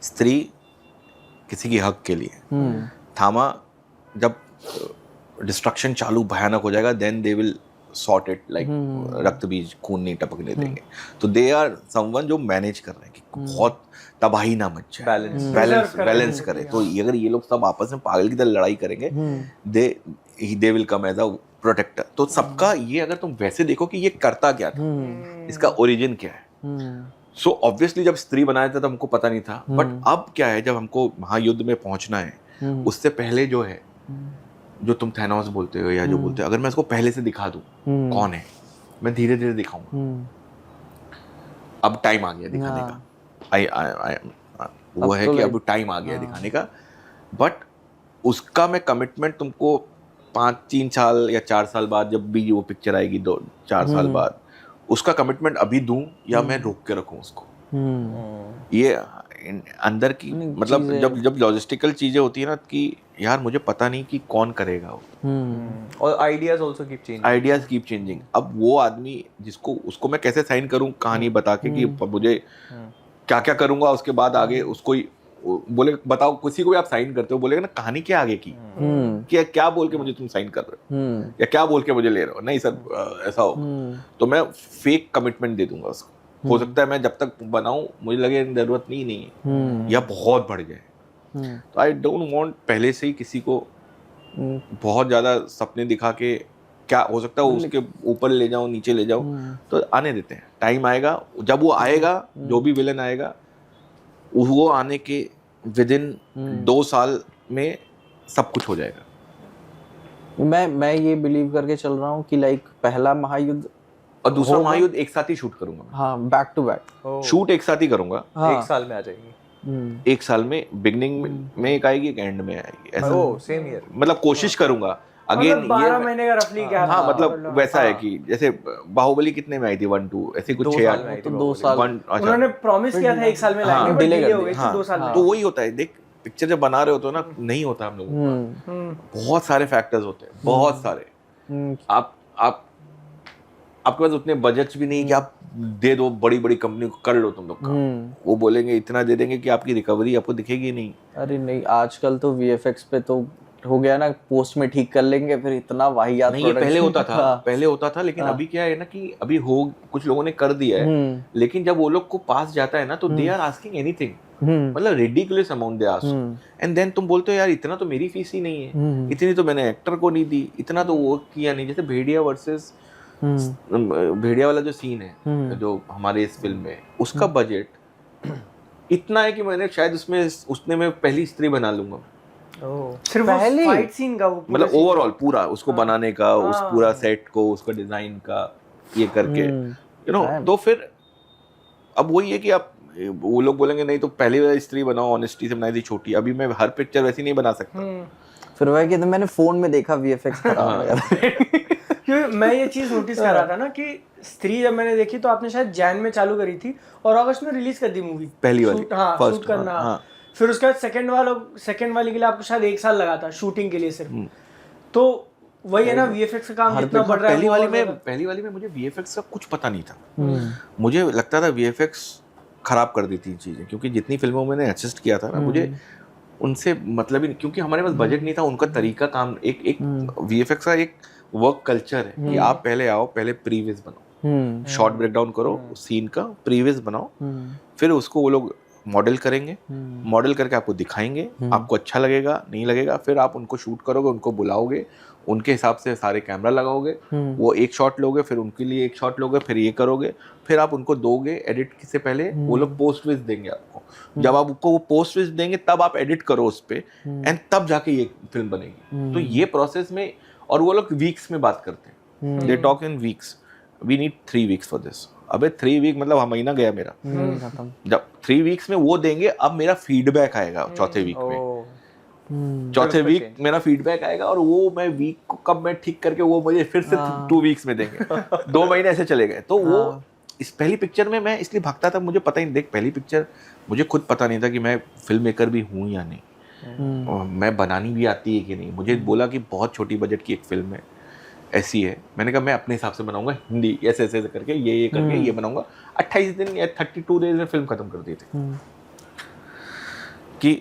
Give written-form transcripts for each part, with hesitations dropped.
स्त्री किसी के हक के लिए, थामा जब डिस्ट्रक्शन चालू भयानक हो जाएगा, then they will sort it, like Raktabeej खून नहीं टपकने देंगे। तो दे आर समवन जो मैनेज कर रहे हैं कि बहुत तबाही ना मच जाए, बैलेंस करे। तो अगर ये लोग सब आपस में पागल की तरह लड़ाई करेंगे, they will come as a protector. तो सबका ये, अगर तुम वैसे देखो कि ये करता क्या था, इसका ओरिजिन क्या है। सो ऑब्वियसली जब स्त्री बनाया था तो हमको पता नहीं था, बट अब क्या है, जब हमको महायुद्ध में पहुंचना है, उससे पहले जो है, जो तुम थैनोस बोलते हो या जो बोलते हो, अगर मैं इसको पहले से दिखा दूं कौन है, मैं धीरे धीरे दिखाऊंगा। अब टाइम आ गया दिखाने का। वो है कि अब टाइम आ गया दिखाने का, बट उसका मैं कमिटमेंट तुमको 3 साल या 4 साल बाद, जब भी वो पिक्चर आएगी 2-4 साल बाद, उसका कमिटमेंट अभी दूं या मैं रोक के रखूं उसको। ये अंदर की, मतलब जब लॉजिस्टिकल चीजें होती है ना, कि यार मुझे पता नहीं कि कौन करेगा वो, और आइडियाज कीप चेंजिंग। अब वो आदमी जिसको, उसको मैं कैसे साइन करूं कहानी बता के कि मुझे क्या क्या करूंगा उसके बाद आगे, उसको ही बोले बताओ, किसी को भी आप साइन करते हो, बोलेगा ना कहानी क्या आगे की, क्या बोल के मुझे तुम साइन कर रहे हो, या क्या बोल के मुझे ले रहे हो, नहीं सर ऐसा हो। तो मैं फेक कमिटमेंट दे दूंगा उसको। हो सकता है मैं जब तक बनाऊं मुझे लगे जरूरत नहीं है, या बहुत बढ़ जाए। तो आई डोंट वांट पहले से ही किसी को बहुत ज्यादा सपने दिखा के, क्या हो सकता है उसके ऊपर ले जाऊं नीचे ले जाऊं। तो आने देते हैं, टाइम आएगा, जब वो आएगा, जो भी विलन आएगा, वो आने के विदिन 2 साल में सब कुछ हो जाएगा। मैं ये बिलीव करके चल रहा हूँ कि लाइक पहला महायुद्ध और दूसरा महायुद्ध एक साथ ही शूट करूंगा। हाँ, बैक टू बैक शूट एक साथ ही करूंगा। हाँ। 1 साल में आ जाएगी। 1 साल में, बिगनिंग में एक आएगी, एक एंड में आएगी, ऐसा। सेम ईयर, मतलब कोशिश करूंगा। अगेन 12 महीने का रफली गैप। हाँ, मतलब वैसा है कि जैसे बाहुबली कितने में आई थी, 1-2 ऐसे कुछ 6-8, तो 2 साल उन्होंने प्रॉमिस किया था 1 साल में लाएंगे, बट डिले हो गई थी 2 साल में। तो वही होता है, देख पिक्चर जब बना रहे होते हो ना, नहीं होता हम लोगों का, बहुत सारे फैक्टर्स होते हैं, बहुत सारे। आपके पास उतने बजट्स भी नहीं कि आप दे दो बड़ी बड़ी कंपनी को, कर लो तुम लोग का। वो बोलेंगे इतना दे देंगे कि आपकी रिकवरी आपको दिखेगी नहीं। अरे नहीं, आजकल तो वीएफएक्स पे तो हो गया ना, पोस्ट में ठीक कर लेंगे, फिर इतना वाहियात नहीं, ये पहले होता था, लेकिन अभी क्या है ना कि अभी कुछ लोगों ने कर दिया है, लेकिन जब वो लोग को पास जाता है ना, तो दे आर आस्किंग एनीथिंग, मतलब ridiculous amount they ask, and then तुम बोलते हो यार इतना तो मेरी फीस ही नहीं है, इतनी तो मैंने एक्टर को नहीं दी, इतना तो वो किया नहीं। जैसे भेड़िया वर्सेस भेड़िया वाला जो सीन है जो हमारे इस फिल्म में, उसका बजट इतना है कि मैंने शायद उसने मैं पहली स्त्री बना लूंगा। सिर्फ पहले फाइट सीन का, वो मतलब ओवरऑल पूरा उसको बनाने का, उस पूरा सेट को, उसका डिजाइन का, ये करके यू नो। तो फिर अब वही है कि आप, वो लोग बोलेंगे नहीं तो पहले वाली स्त्री बनाओ, ऑनेस्टी से बनाई थी छोटी, अभी मैं हर पिक्चर वैसी नहीं बना सकता। फिर वह कहते मैंने फोन में देखा वीएफएक्स खराब हो गया। क्योंकि मैं ये चीज नोटिस कर रहा था ना कि स्त्री जब मैंने देखी तो आपने शायद जैन में चालू करी थी और अगस्त में रिलीज कर दी मूवी, पहली वाली। शूट करना। फिर उसके बाद सेकंड वाली के लिए आपको शायद 1 साल लगा था शूटिंग के लिए सिर्फ। तो वही है ना, वीएफएक्स का काम कितना बढ़ रहा है। पहली वाली में मुझे वीएफएक्स का कुछ पता नहीं था। मुझे लगता था वीएफएक्स खराब कर देती चीजें, क्योंकि जितनी फिल्मों में मैंने असिस्ट किया था ना, मुझे उनसे मतलब ही, क्योंकि हमारे पास बजट नहीं था। उनका तरीका काम, एक वीएफएक्स का एक वर्क कल्चर है कि आप पहले आओ, पहले प्रीवियस बनाओ, शॉर्ट ब्रेकडाउन करो सीन का, प्रीवियस बनाओ, फिर उसको वो लोग मॉडल करेंगे, मॉडल करके आपको दिखाएंगे, आपको अच्छा लगेगा नहीं लगेगा, फिर आप उनको शूट करोगे, उनको बुलाओगे, उनके हिसाब से सारे कैमरा लगाओगे, वो एक शॉट लोगे, फिर उनके लिए एक शॉट लोगे, फिर ये करोगे, फिर आप उनको दोगे एडिट से पहले, वो लोग पोस्ट विज देंगे आपको। जब आप उनको वो पोस्ट विज देंगे तब आप एडिट करो उस पे, एंड तब जाके ये फिल्म बनेगी। तो ये प्रोसेस में, और वो लोग वीक्स में बात करते हैं, they talk in weeks, we need 3 weeks for this. अबे 3 वीक मतलब महीना गया मेरा। जब 3 वीक्स में वो देंगे, अब मेरा फीडबैक आएगा चौथे वीक में। चौथे वीक मेरा फीडबैक आएगा, और वो मैं वीक को कब मैं ठीक करके वो मुझे फिर से 2 वीक्स में देंगे। 2 महीने ऐसे चले गए। तो वो इस पहली पिक्चर में मैं इसलिए भागता था, मुझे पता ही नहीं, देख पहली पिक्चर मुझे खुद पता नहीं था कि मैं फिल्म मेकर भी हूँ या नहीं, और मैं बनानी भी आती है कि नहीं। मुझे बोला कि बहुत छोटी बजट की एक फिल्म है, ऐसी है। मैंने कहा मैं अपने हिसाब से बनाऊंगा, हिंदी ऐसे ऐसे करके, ये करके ये बनाऊंगा। 28 दिन या 32 डेज में फिल्म खत्म कर दी थी। कि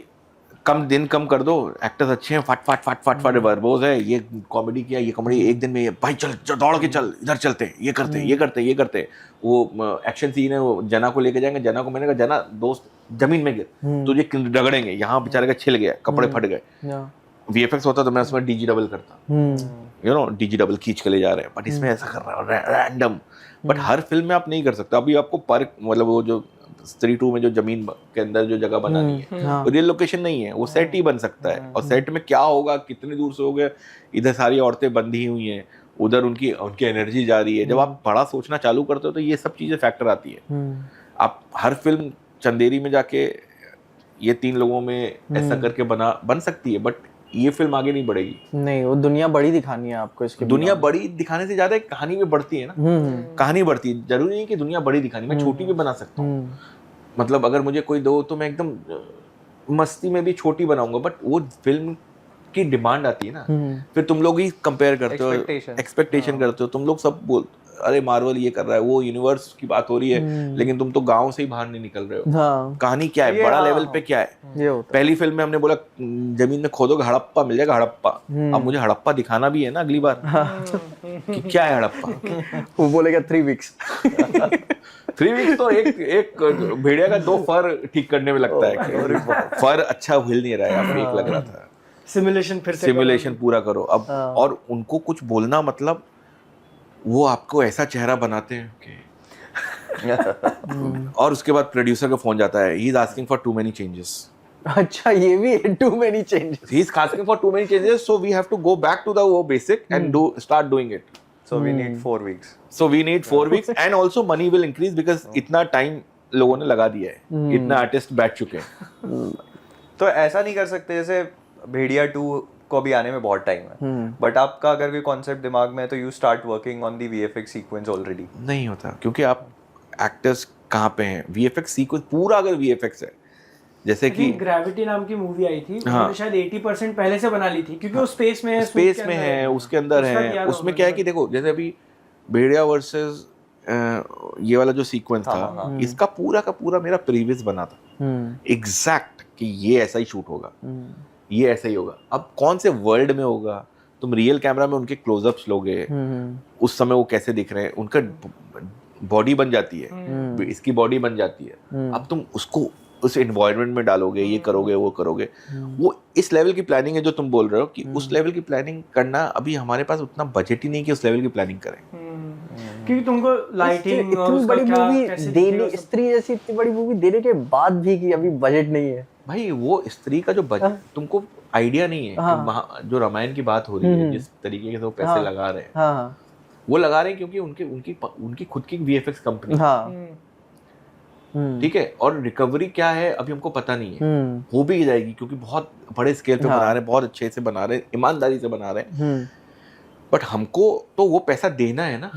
कम कर दो, एक्टर्स अच्छे हैं, फट वर्बोज है, ये कॉमेडी किया, ये कॉमेडी एक दिन में, ये भाई चल दौड़ के चल, इधर चलते हैं, ये करते वो एक्शन सीन है, वो जना को लेके जाएंगे, जना को मैंने कहा जना दोस्त जमीन में गिर, तुझे रगड़ेंगे, यहाँ बेचारे का छिल गया, कपड़े फट गए। VFX होता तो मैं उसमें DG डबल करता, DG डबल खींच के ले जा रहे हैं, बट इसमें ऐसा कर रहा है रैंडम। बट हर फिल्म में आप नहीं कर सकते। अभी आपको पार्क मतलब वो जो स्त्री 2 में जो जमीन के अंदर जो जगह बनानी है वो रियल लोकेशन नहीं है, वो सेट ही बन सकता है। और सेट में क्या होगा, कितनी दूर से हो गया, इधर सारी औरतें बंधी हुई हैं, उधर उनकी एनर्जी जा रही है। जब आप बड़ा सोचना चालू करते हो तो ये सब चीजें फैक्टर आती है। आप हर फिल्म चंदेरी में जाके ये 3 लोगों में ऐसा करके बन सकती है, बट ये फिल्म आगे नहीं बढ़ेगी। नहीं, वो दुनिया बड़ी दिखानी है आपको। इसके दुनिया बड़ी दिखाने से ज्यादा कहानी भी बढ़ती है ना, कहानी बढ़ती है। जरूरी नहीं कि दुनिया बड़ी दिखानी, मैं छोटी भी बना सकता हूँ। मतलब अगर मुझे कोई दो तो मैं एकदम मस्ती में भी छोटी बनाऊंगा, बट वो फिल्म की डिमांड आती है ना, फिर तुम लोग ही कंपेयर करते हो, एक्सपेक्टेशन करते हो, तुम लोग सब अरे मार्वल ये कर रहा है, वो यूनिवर्स की बात हो रही है, लेकिन तुम तो गांव से ही बाहर नहीं निकल रहे हो। कहानी क्या है, बड़ा लेवल पे क्या है। पहली फिल्म में हमने बोला जमीन में खोदोगे हड़प्पा मिल जाएगा, हड़प्पा। अब मुझे हड़प्पा दिखाना भी है ना अगली बार कि क्या है हड़प्पा। वो बोलेगा 3 वीक्स 3 वीक्स तो एक भेड़िया का 2 फर ठीक करने में लगता है। फर अच्छा हिल नहीं रहा है, अब फेक लग रहा था। सिमुलेशन पूरा करो अब। और उनको कुछ बोलना मतलब वो आपको ऐसा चेहरा बनाते हैं कि और उसके बाद प्रोड्यूसर का फोन जाता है, he is asking for too many changes. अच्छा, ये भी है, too many changes. He is asking for too many changes, so we have to go back to the वो basic and start doing it. So we need 4 weeks. So we need 4 weeks and also money will increase because इतना time लोगों ने लगा दिया है, इतना artist बैठ चुके हैं। तो ऐसा नहीं कर सकते जैसे भेड़िया 2 को भी आने में बहुत टाइम है, बट आपका अगर कोई कॉन्सेप्ट दिमाग में है तो you start working on the VFX sequence already. नहीं होता, क्योंकि आप एक्टर्स कहाँ पे हैं, VFX सीक्वेंस पूरा अगर VFX है, जैसे कि ग्रेविटी नाम की मूवी आई थी, उन्होंने शायद 80% पहले से बना ली थी, क्योंकि वो स्पेस में है, उसके अंदर है। उसमें क्या है कि देखो, जैसे अभी भेड़िया वर्सेस ये वाला जो सीक्वेंस था, इसका पूरा का पूरा मेरा प्रीवियस बना था एग्जैक्ट कि ये ऐसा ही शूट होगा, ये ऐसा ही होगा। अब कौन से वर्ल्ड में होगा, तुम रियल कैमरा में उनके क्लोजअप्स लोगे, उस समय वो कैसे दिख रहे हैं, उनका बॉडी बन जाती है, इसकी बॉडी बन जाती है। अब तुम उसको उस एनवायरनमेंट में डालोगे, ये करोगे, वो करोगे। वो इस लेवल की प्लानिंग है जो तुम बोल रहे हो कि उस लेवल की प्लानिंग करना, अभी हमारे पास उतना बजट ही नहीं कि उस लेवल की प्लानिंग करें। क्योंकि तुमको लाइटिंग और इतनी बड़ी मूवी देने, स्त्री जैसी इतनी बड़ी मूवी देने के बाद भी कि अभी बजट नहीं है। भाई वो स्त्री का जो बजट तुमको आइडिया नहीं है कि जो रामायण की बात हो रही है, जिस तरीके से वो पैसे लगा रहे हैं, वो लगा रहे हैं क्योंकि उनकी खुद की VFX कंपनी, ठीक है। और रिकवरी क्या है अभी हमको पता नहीं है, हो भी जाएगी क्योंकि बहुत बड़े स्केल पे बना रहे हैं, बहुत अच्छे से बना रहे हैं, ईमानदारी से बना रहे हैं। बट हमको तो वो पैसा देना है ना।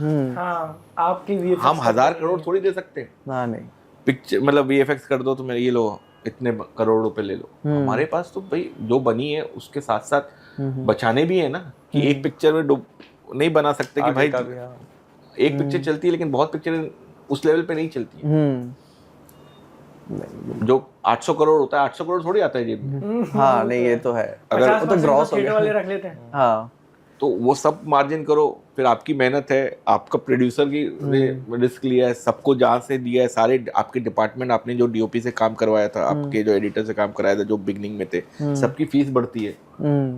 आपकी VFX हम 1000 करोड़ थोड़ी दे सकते हैं। नहीं, पिक्चर मतलब VFX कर दो तो मेरे ये लो इतने करोड़ रुपए ले लो। हमारे पास तो भाई जो बनी है उसके साथ साथ बचाने भी है ना, कि एक पिक्चर में नहीं बना सकते कि भाई एक पिक्चर चलती है लेकिन बहुत पिक्चर उस लेवल पे नहीं चलती है। जो 800 करोड़ होता है, 800 करोड़ थोड़ी आता है जेब में। हाँ नहीं, ये तो है। अगर वो तो ग्रॉस वाले रख लेते हैं। हाँ, तो वो सब मार्जिन करो, फिर आपकी मेहनत है, आपका प्रोड्यूसर की रिस्क लिया है, सबको जहाँ से दिया है, सारे आपके डिपार्टमेंट, आपने जो DOP से काम करवाया था, आपके जो एडिटर से काम कराया था, जो बिगनिंग में थे, सबकी फीस बढ़ती है।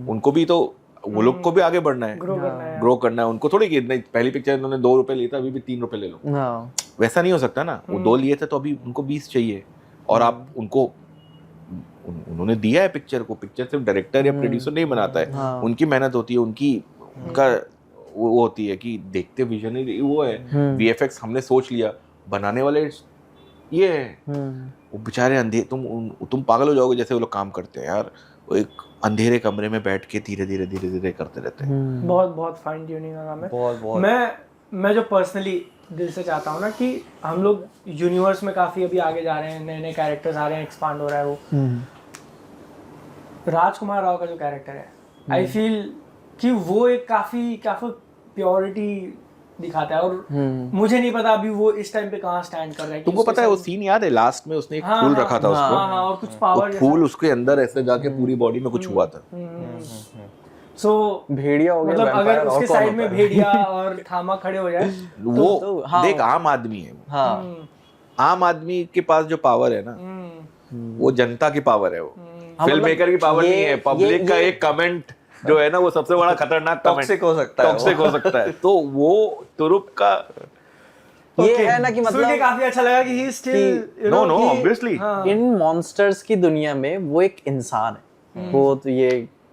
उनको भी तो, वो लोग को भी आगे बढ़ना है, ग्रो करना है। उनको थोड़ी कि पहली पिक्चर उन्होंने 2 रुपए लिया था, अभी भी 3 रुपए ले लो। वैसा नहीं हो सकता ना। वो 2 लिए थे तो अभी उनको 20 चाहिए। और आप उनको, उन्होंने दिया है पिक्चर को, पिक्चर सिर्फ डायरेक्टर या प्रोड्यूसर नहीं बनाता है, उनकी मेहनत होती है, उनका वो होती है कि देखते विजनरी वो है। VFX हमने सोच लिया, बनाने वाले ये है। वो बेचारे अंधेरे, तुम पागल हो जाओगे जैसे वो लोग काम करते हैं यार। वो एक अंधेरे कमरे में बैठ के धीरे धीरे करते रहते हैं। बहुत फाइन ट्यूनिंग का काम है। बहुत मैं जो पर्सनली दिल से चाहता हूँ ना कि हम लोग यूनिवर्स में काफी अभी आगे जा रहे हैं, नए नए कैरेक्टर्स आ रहे हैं, एक्सपांड हो रहा है। वो राजकुमार राव का जो कैरेक्टर है, आई फील कि वो एक काफी प्योरिटी दिखाता है और मुझे नहीं पता अभी वो इस टाइम पे कहाँ स्टैंड कर रहा है कि तुमको उसके पता है वो साथ- सीन याद है लास्ट में उसने एक हाँ, फूल हाँ, रखा था हाँ, उसको, हाँ, और कुछ वो पावर फूल उसके अंदर ऐसे जाके पूरी बॉडी में कुछ हुआ था। सो भेड़िया हो गया, मतलब vampire अगर और उसके कौन साइड होता में है? भेड़िया और थामा खड़े हो जाए वो तो हाँ, देख आम आदमी है, हाँ आम आदमी के पास जो पावर है ना वो जनता की पावर है, वो फिल्म मेकर की पावर नहीं है, पब्लिक का एक कमेंट जो है ना वो सबसे बड़ा खतरनाक कमेंट टॉक्सिक हो सकता है, टॉक्सिक हो सकता है। तो वो तुरुप का ये है ना कि सुन के मतलब काफी अच्छा लगा कि he still no no obviously in monsters की दुनिया में वो एक इंसान है, वो तो ये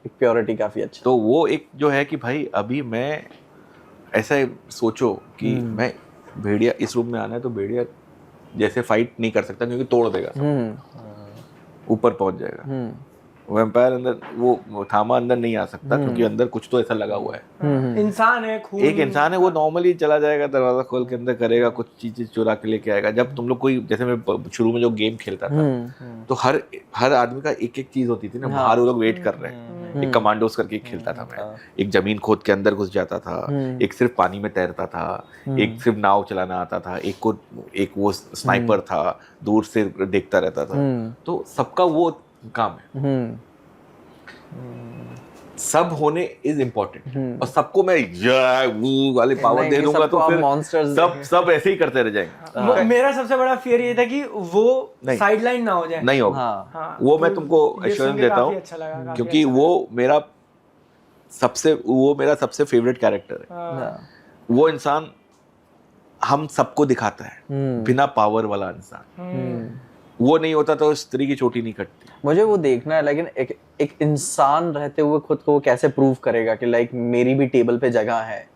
प्योरिटी काफी अच्छा। तो वो एक जो है कि भाई अभी मैं ऐसा सोचो कि मैं भेड़िया इस रूम में आना है तो भेड़िया जैसे फाइट नहीं कर सकता क्योंकि तोड़ देगा सब, ऊपर पहुंच जाएगा। वैम्पायर अंदर वो थामा अंदर नहीं आ सकता क्योंकि अंदर कुछ तो ऐसा लगा हुआ है। इंसान है, खून एक इंसान है, वो नॉर्मली चला जाएगा, दरवाजा खोल के अंदर करेगा, कुछ चीजें चुरा के लेके आएगा। जब तुम लोग कोई जैसे मैं शुरू में जो गेम खेलता था तो हर आदमी का एक एक चीज होती थी ना, बाहर वो लोग वेट कर रहे हैं। एक कमांडोस करके खेलता था मैं, एक जमीन खोद के अंदर घुस जाता था, एक सिर्फ पानी में तैरता था, एक सिर्फ नाव चलाना आता था, एक वो स्नाइपर था, दूर से देखता रहता था। तो सबका वो काम है, सब होने इज इम्पोर्टेंट, और सबको मैं वो वाले पावर दे दूंगा तो फिर सब ऐसे ही करते रह जाएंगे। मेरा सबसे बड़ा फियर ये था कि वो साइडलाइन ना हो जाए। नहीं होगा, हाँ, वो तो मैं तुमको ये एश्योरेंस सुन के देता काफी हूँ अच्छा लगा, काफी क्योंकि अच्छा वो मेरा सबसे फेवरेट कैरेक्टर है। हाँ। वो इंसान हम सबको दिखाता है, बिना पावर वाला इंसान। वो नहीं होता तो स्त्री की चोटी नहीं कटती। मुझे वो देखना है, लेकिन एक इंसान रहते हुए खुद को वो कैसे प्रूव करेगा कि लाइक मेरी भी टेबल पे जगह है।